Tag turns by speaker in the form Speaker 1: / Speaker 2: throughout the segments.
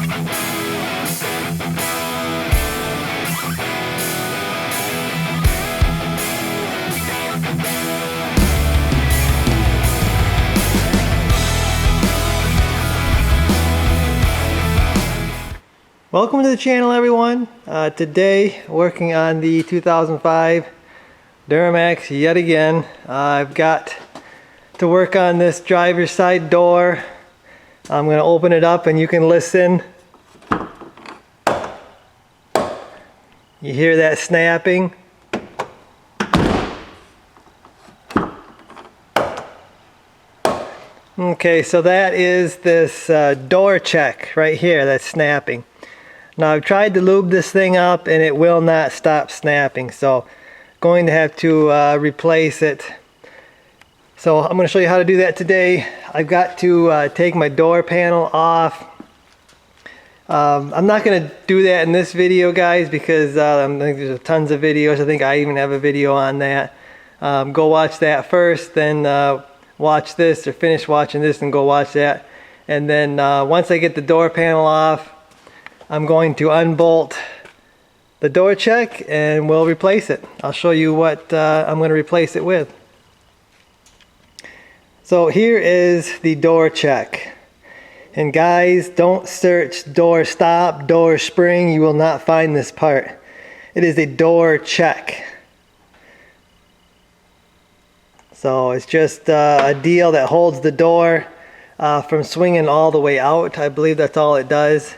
Speaker 1: Welcome to the channel, everyone. Today working on the 2005 Duramax yet again. I've got to work on this driver's side door. I'm going to open it up and you can listen. You hear that snapping? Okay, so that is this door check right here that's snapping. Now I've tried to lube this thing up and it will not stop snapping, so going to have to replace it. So I'm going to show you how to do that today. I've got to take my door panel off. I'm not going to do that in this video, guys, because I think there's tons of videos. I think I even have a video on that. Go watch that first, then watch this, or finish watching this and go watch that. And then once I get the door panel off, I'm going to unbolt the door check and we'll replace it. I'll show you what I'm going to replace it with. So here is the door check. And guys, don't search door stop, door spring. You will not find this part. It is a door check. So it's just a deal that holds the door from swinging all the way out. I believe that's all it does.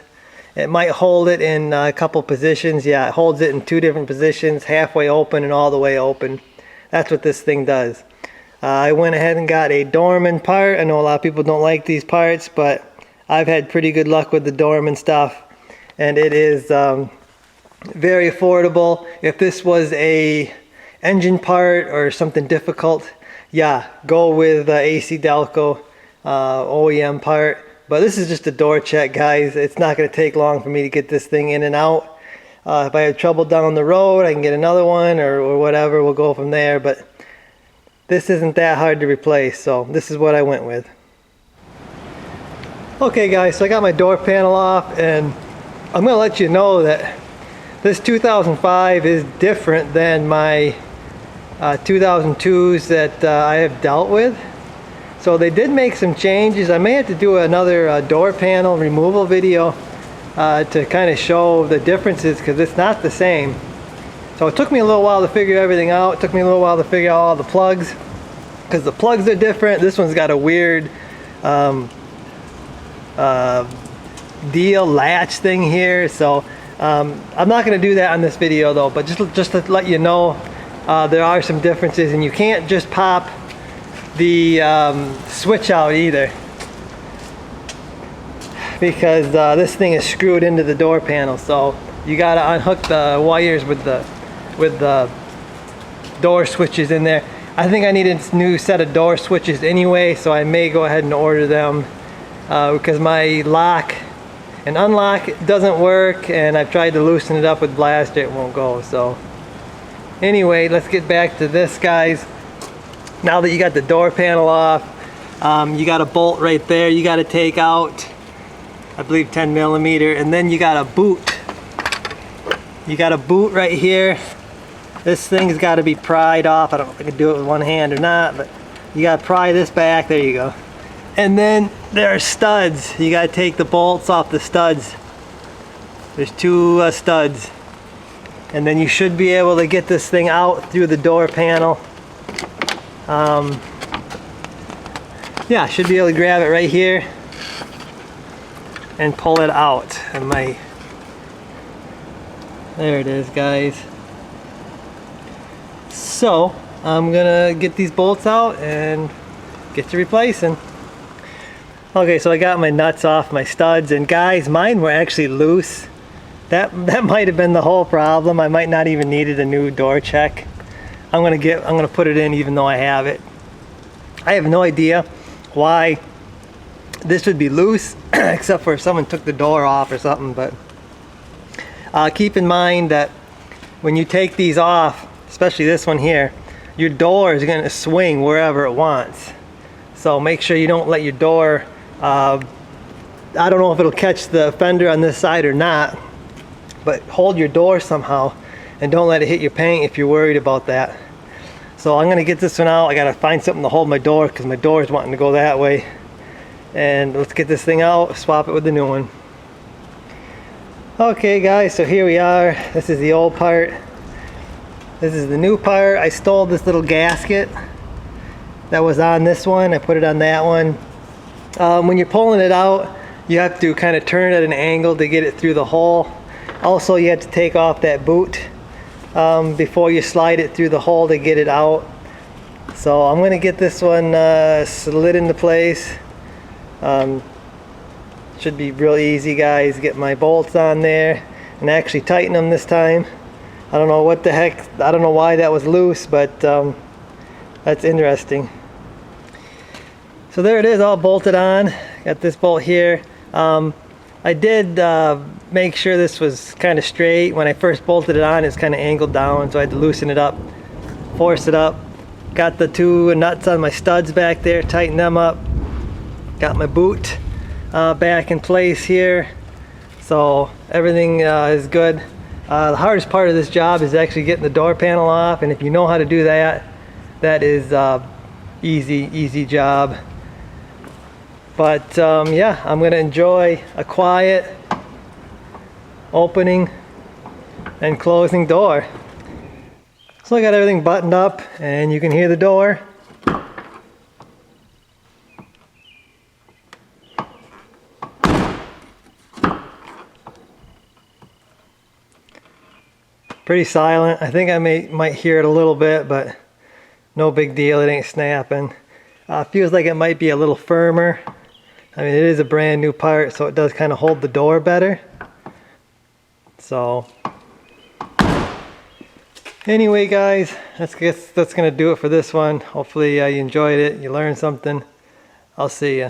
Speaker 1: It might hold it in a couple positions. Yeah, it holds it in two different positions, halfway open and all the way open. That's what this thing does. I went ahead and got a Dorman part. I know a lot of people don't like these parts, but I've had pretty good luck with the Dorman stuff. And it is very affordable. If this was a engine part or something difficult, yeah, go with AC Delco OEM part. But this is just a door check, guys. It's not going to take long for me to get this thing in and out. If I have trouble down the road, I can get another one or whatever. We'll go from there. But this isn't that hard to replace, so this is what I went with. Okay, guys, so I got my door panel off, and I'm going to let you know that this 2005 is different than my 2002s that I have dealt with. So they did make some changes. I may have to do another door panel removal video to kind of show the differences, because it's not the same. So it took me a little while to figure everything out. It took me a little while to figure out all the plugs, because the plugs are different. This one's got a weird deal latch thing here. So I'm not going to do that on this video though, but just to let you know, there are some differences, and you can't just pop the switch out either, because this thing is screwed into the door panel. So you got to unhook the wires with the door switches in there. I think I need a new set of door switches anyway, so I may go ahead and order them because my lock and unlock doesn't work, and I've tried to loosen it up with blaster, it won't go. So anyway, let's get back to this, guys. Now that you got the door panel off, you got a bolt right there you got to take out, I believe 10 millimeter, and then you got a boot. You got a boot right here. This thing's got to be pried off. I don't know if I can do it with one hand or not, but you got to pry this back. There you go. And then there are studs. You got to take the bolts off the studs. There's two studs. And then you should be able to get this thing out through the door panel. Yeah, I should be able to grab it right here and pull it out. And there it is, guys. So I'm gonna get these bolts out and get to replacing. Okay, so I got my nuts off my studs, and guys, mine were actually loose. That might have been the whole problem. I might not even needed a new door check. I'm gonna put it in even though I have it. I have no idea why this would be loose, except for if someone took the door off or something. But keep in mind that when you take these off, especially this one here, your door is going to swing wherever it wants. So make sure you don't let your door I don't know if it'll catch the fender on this side or not, but hold your door somehow and don't let it hit your paint if you're worried about that. So I'm gonna get this one out. I gotta find something to hold my door because my door is wanting to go that way. And let's get this thing out, swap it with the new one. Okay guys, so here we are. This is the old part. This is the new part. I stole this little gasket that was on this one. I put it on that one. When you're pulling it out, you have to kind of turn it at an angle to get it through the hole. Also, you have to take off that boot before you slide it through the hole to get it out. So I'm gonna get this one slid into place. Should be real easy, guys. Get my bolts on there and actually tighten them this time. I don't know what the heck, I don't know why that was loose, but that's interesting. So there it is, all bolted on. Got this bolt here. I did make sure this was kind of straight. When I first bolted it on, it's kind of angled down, so I had to loosen it up, force it up. Got the two nuts on my studs back there, tighten them up. Got my boot back in place here, so everything is good. The hardest part of this job is actually getting the door panel off, and if you know how to do that, that is easy job. But yeah, I'm gonna enjoy a quiet opening and closing door. So I got everything buttoned up and you can hear the door. Pretty silent. I think I might hear it a little bit, but no big deal. It ain't snapping. Feels like it might be a little firmer. I mean, it is a brand new part, so it does kind of hold the door better. So anyway, guys, that's gonna do it for this one. Hopefully you enjoyed it, you learned something. I'll see ya.